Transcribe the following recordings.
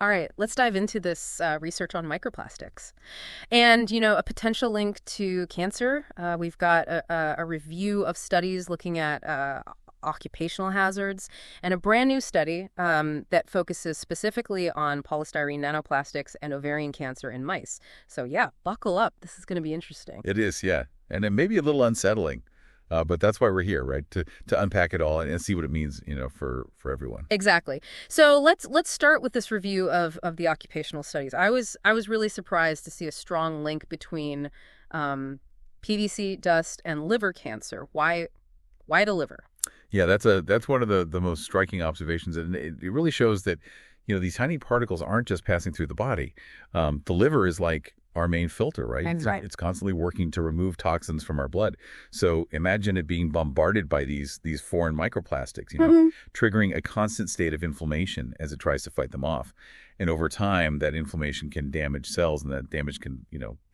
All right, let's dive into this research on microplastics. And, a potential link to cancer. We've got a review of studies looking at occupational hazards and a brand new study that focuses specifically on polystyrene nanoplastics and ovarian cancer in mice. So, yeah, buckle up. This is going to be interesting. It is, yeah. And it may be a little unsettling, but that's why we're here, right? To unpack it all and see what it means, for everyone. Exactly. So let's start with this review of the occupational studies. I was really surprised to see a strong link between PVC dust and liver cancer. Why the liver? Yeah, that's one of the most striking observations, and it really shows that these tiny particles aren't just passing through the body. The liver is like our main filter, right? That's right. It's constantly working to remove toxins from our blood. So imagine it being bombarded by these foreign microplastics, triggering a constant state of inflammation as it tries to fight them off. And over time, that inflammation can damage cells, and that damage can,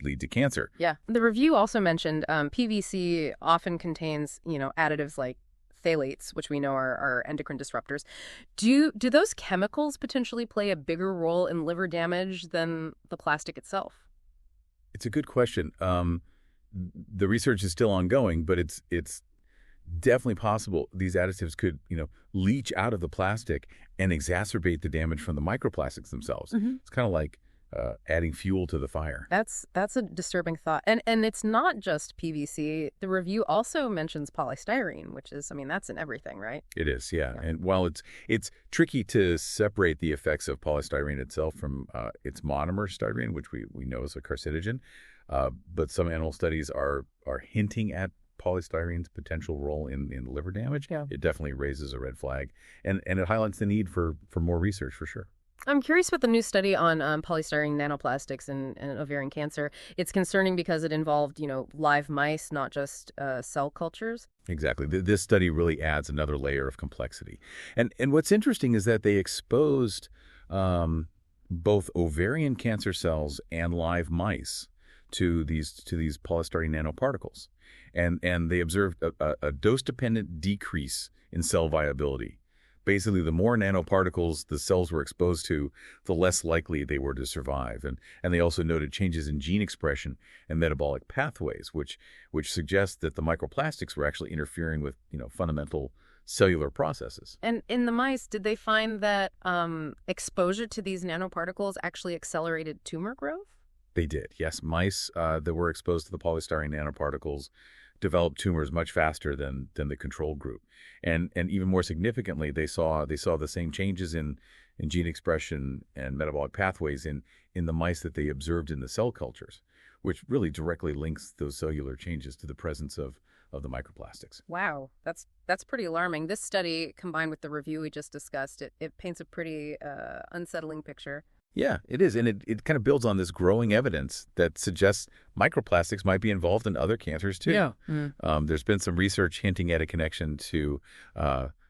lead to cancer. Yeah. The review also mentioned PVC often contains, additives like phthalates, which we know are endocrine disruptors. Do those chemicals potentially play a bigger role in liver damage than the plastic itself? It's a good question. The research is still ongoing, but it's definitely possible these additives could, leach out of the plastic and exacerbate the damage from the microplastics themselves. Mm-hmm. It's kind of like adding fuel to the fire. That's a disturbing thought. And it's not just PVC. The review also mentions polystyrene, which is, that's in everything, right? It is, yeah. And while it's tricky to separate the effects of polystyrene itself from its monomer styrene, which we know is a carcinogen, but some animal studies are hinting at polystyrene's potential role in liver damage. Yeah. It definitely raises a red flag, and it highlights the need for more research for sure. I'm curious about the new study on polystyrene nanoplastics and ovarian cancer. It's concerning because it involved, live mice, not just cell cultures. Exactly. This study really adds another layer of complexity. And what's interesting is that they exposed both ovarian cancer cells and live mice to these polystyrene nanoparticles. And they observed a dose-dependent decrease in cell viability. Basically, the more nanoparticles the cells were exposed to, the less likely they were to survive. And they also noted changes in gene expression and metabolic pathways, which suggests that the microplastics were actually interfering with, fundamental cellular processes. And in the mice, did they find that exposure to these nanoparticles actually accelerated tumor growth? They did, yes. Mice that were exposed to the polystyrene nanoparticles developed tumors much faster than the control group. And even more significantly, they saw the same changes in gene expression and metabolic pathways in the mice that they observed in the cell cultures, which really directly links those cellular changes to the presence of the microplastics. Wow, that's pretty alarming. This study, combined with the review we just discussed, it paints a pretty unsettling picture. Yeah, it is. And it kind of builds on this growing evidence that suggests microplastics might be involved in other cancers, too. Yeah. Mm. There's been some research hinting at a connection to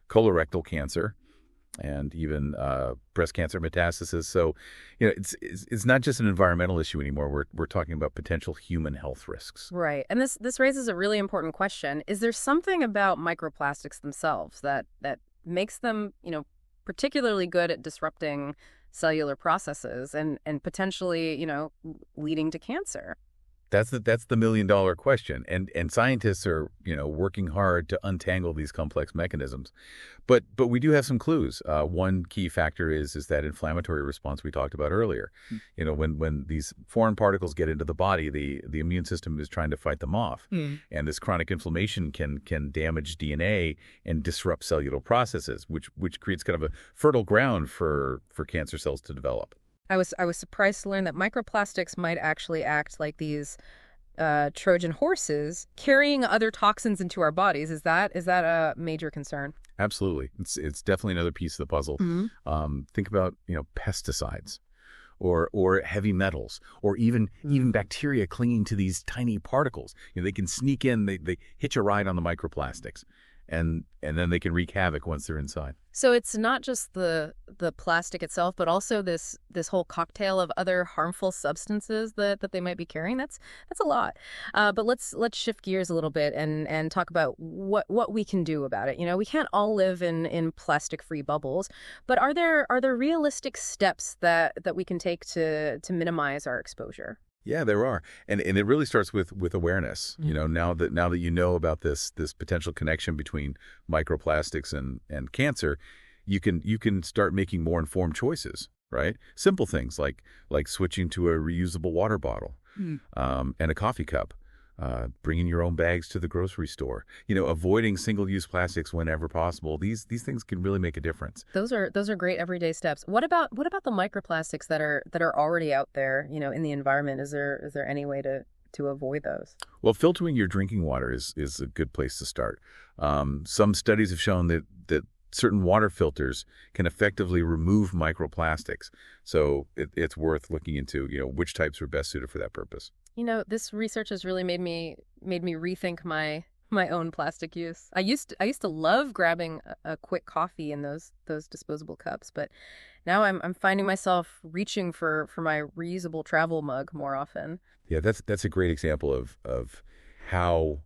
colorectal cancer and even breast cancer metastasis. So, it's not just an environmental issue anymore. We're talking about potential human health risks. Right. And this raises a really important question. Is there something about microplastics themselves that makes them, particularly good at disrupting cellular processes and potentially, leading to cancer? That's the million-dollar question, and scientists are working hard to untangle these complex mechanisms, but we do have some clues. One key factor is that inflammatory response we talked about earlier. When these foreign particles get into the body, the immune system is trying to fight them off, and this chronic inflammation can damage DNA and disrupt cellular processes, which creates kind of a fertile ground for cancer cells to develop. I was surprised to learn that microplastics might actually act like these Trojan horses carrying other toxins into our bodies. Is that a major concern? Absolutely. It's definitely another piece of the puzzle. Mm-hmm. Think about, pesticides or heavy metals or even bacteria clinging to these tiny particles. They can sneak in, they hitch a ride on the microplastics. and then they can wreak havoc once they're inside. So it's not just the plastic itself, but also this whole cocktail of other harmful substances that they might be carrying. That's a lot. But let's shift gears a little bit and talk about what we can do about it. You know, we can't all live in plastic-free bubbles, but are there realistic steps that we can take to minimize our exposure? Yeah, there are. And it really starts with awareness. You know, now that you know about this potential connection between microplastics and cancer, you can start making more informed choices, right? Simple things like switching to a reusable water bottle and a coffee cup, bringing your own bags to the grocery store, you know, avoiding single-use plastics whenever possible. These things can really make a difference. Those are great everyday steps. What about the microplastics that are already out there, you know, in the environment? Is there any way to avoid those? Well, filtering your drinking water is a good place to start. Some studies have shown that certain water filters can effectively remove microplastics. So it's worth looking into, you know, which types are best suited for that purpose. You know, this research has really made me rethink my own plastic use. I used to love grabbing a quick coffee in those disposable cups, but now I'm finding myself reaching for my reusable travel mug more often. Yeah, that's a great example of how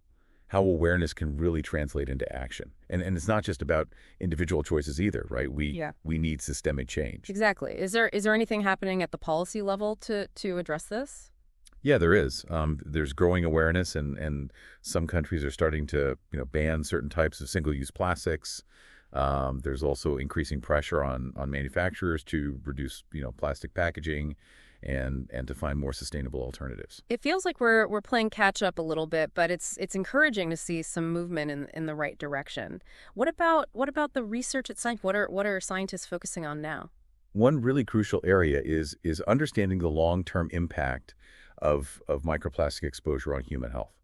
awareness can really translate into action. And it's not just about individual choices either, right? We need systemic change. Exactly. Is there anything happening at the policy level to address this? Yeah, there is. There's growing awareness, and some countries are starting to, you know, ban certain types of single-use plastics. There's also increasing pressure on manufacturers to reduce, you know, plastic packaging and to find more sustainable alternatives. It feels like we're playing catch up a little bit, but it's encouraging to see some movement in the right direction. What about the research at science? What are scientists focusing on now? One really crucial area is understanding the long-term impact of microplastic exposure on human health.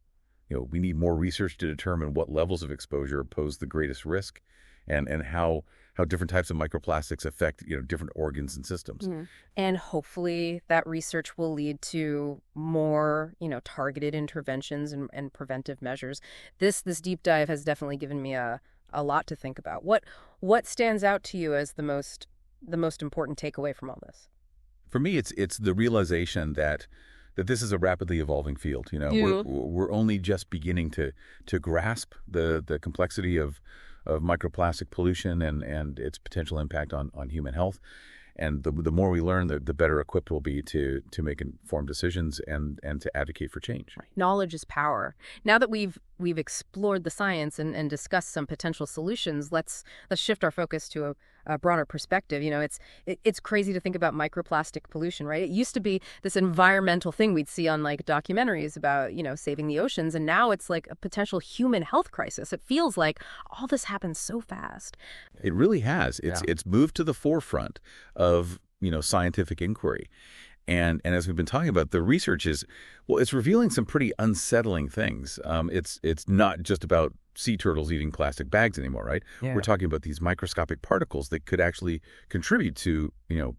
You know, we need more research to determine what levels of exposure pose the greatest risk, and how different types of microplastics affect, you know, different organs and systems. And hopefully that research will lead to more, you know, targeted interventions and preventive measures. This deep dive has definitely given me a lot to think about. What stands out to you as the most important takeaway from all this? For me, it's the realization that this is a rapidly evolving field. You know, we're only just beginning to grasp the complexity of microplastic pollution and its potential impact on human health. And the more we learn, the better equipped we'll be to make informed decisions and to advocate for change. Right. Knowledge is power. Now that we've explored the science and discussed some potential solutions, let's shift our focus to a broader perspective. You know, it's crazy to think about microplastic pollution, right? It used to be this environmental thing we'd see on like documentaries about, you know, saving the oceans, and now it's like a potential human health crisis. It feels like all this happens so fast. It really has. It's moved to the forefront of, you know, scientific inquiry. And as we've been talking about, the research it's revealing some pretty unsettling things. It's not just about sea turtles eating plastic bags anymore, right? Yeah. We're talking about these microscopic particles that could actually contribute to, you know,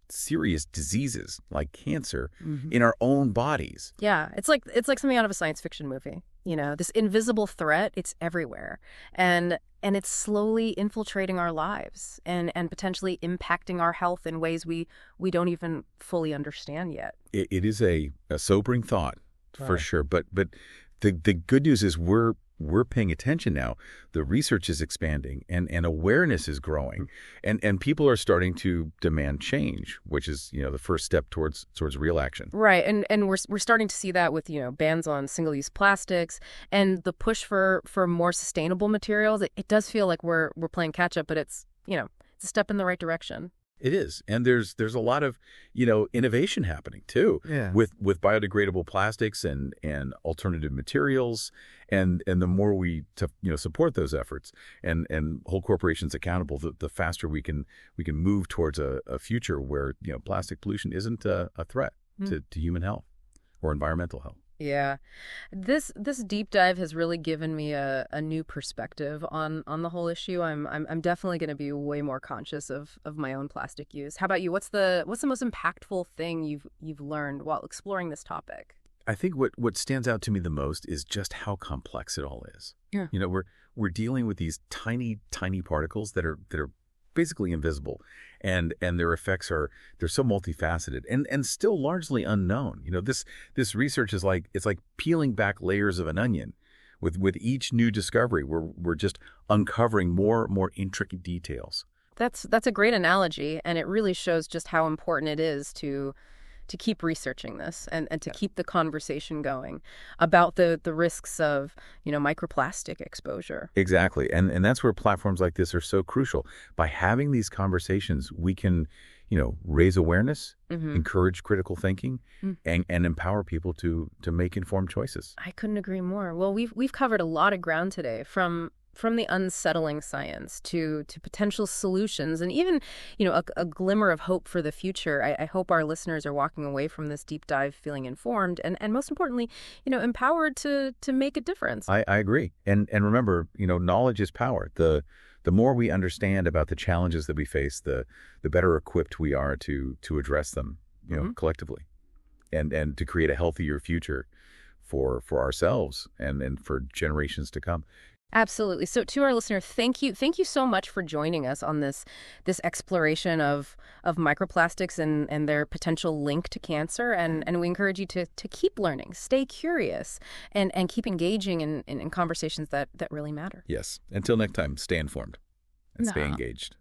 serious diseases like cancer in our own bodies. Yeah, it's like something out of a science fiction movie. You know, this invisible threat, it's everywhere. And it's slowly infiltrating our lives and potentially impacting our health in ways we don't even fully understand yet. It is a sobering thought, for sure. But the good news is we're paying attention now. The research is expanding and awareness is growing, and people are starting to demand change, which is, you know, the first step towards real action. Right, and we're starting to see that with, you know, bans on single-use plastics and the push for more sustainable materials. It does feel like we're playing catch up, but it's, you know, it's a step in the right direction. It is. And there's a lot of, you know, innovation happening too, with biodegradable plastics and alternative materials. And the more we support those efforts and hold corporations accountable, the faster we can move towards a future where, you know, plastic pollution isn't a threat to human health or environmental health. Yeah. This deep dive has really given me a new perspective on the whole issue. I'm definitely going to be way more conscious of my own plastic use. How about you? What's the most impactful thing you've learned while exploring this topic? I think what stands out to me the most is just how complex it all is. Yeah. You know, we're dealing with these tiny, tiny particles that are basically invisible, and their effects they're so multifaceted and still largely unknown. This research is like it's like peeling back layers of an onion. With each new discovery, we're just uncovering more intricate details. That's a great analogy, and it really shows just how important it is to keep researching this and to keep the conversation going about the risks of, microplastic exposure. Exactly. And that's where platforms like this are so crucial. By having these conversations, we can, raise awareness, encourage critical thinking, and empower people to make informed choices. I couldn't agree more. Well, we've covered a lot of ground today, from the unsettling science to potential solutions, and even, a glimmer of hope for the future. I hope our listeners are walking away from this deep dive feeling informed and most importantly, empowered to make a difference. I agree. And remember, knowledge is power. The more we understand about the challenges that we face, the better equipped we are to address them, collectively, and to create a healthier future for ourselves and for generations to come. Absolutely. So to our listener, thank you so much for joining us on this exploration of microplastics and their potential link to cancer. And we encourage you to keep learning, stay curious, and keep engaging in conversations that really matter. Yes. Until next time, stay informed and stay engaged.